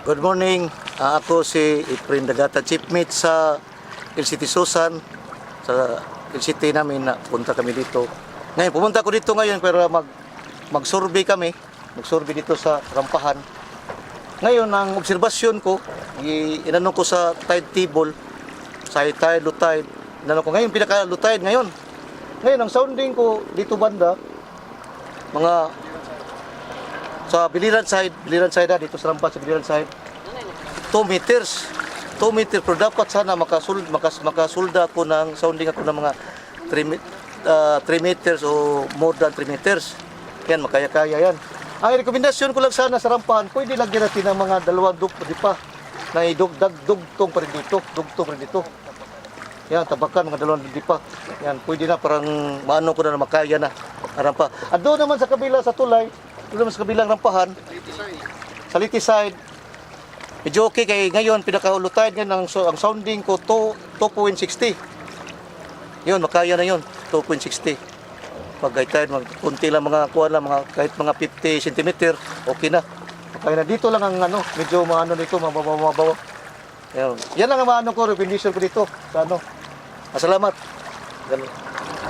Good morning. Ako si Efrain Dagata, chiefmate sa LCT Susan. Sa LCT namin na punta kami dito. Ngayon, pumunta ako dito ngayon pero mag-survey kami. Mag-survey dito sa Rampahan. Ngayon, ang obserbasyon ko, inano ko sa tide table, sa high tide, low tide. Inano ko ngayon, pinaka-low tide ngayon. Ngayon, ang sounding ko dito banda, mga sa Biliran side na dito sa Rampas sa Biliran side 2 meters. 2 meters pero dapat sana makasulda ako ng sounding ako ng mga 3 meters o more than 3 meters. Yan, makaya-kaya yan. Ang rekomendasyon ko lang sana sa Rampahan, pwede lagyan natin ng mga dalawang di pa na dugtong pa rin dito. Dugtong pa rin dito. Yan, tabakan, mga dalawang di pa. Yan, pwede na, parang maano ko na makaya na. Rampa. At doon naman sa kabila sa tulay, doon naman sa kabilang Rampahan, sa Liti side, medyo okay kay ngayon, pinaka-ulutide ngayon, ang sounding ko 2.60. Yun, makaya na yun, 2.60. Pag high tide, kunti lang mga kuha lang, kahit mga 50 cm, okay na. Makaya na, dito lang ang ano, medyo maano nito, mababaw. Yan lang ang maano ko, recommendation ko dito. Sa ano. Salamat. Ganun.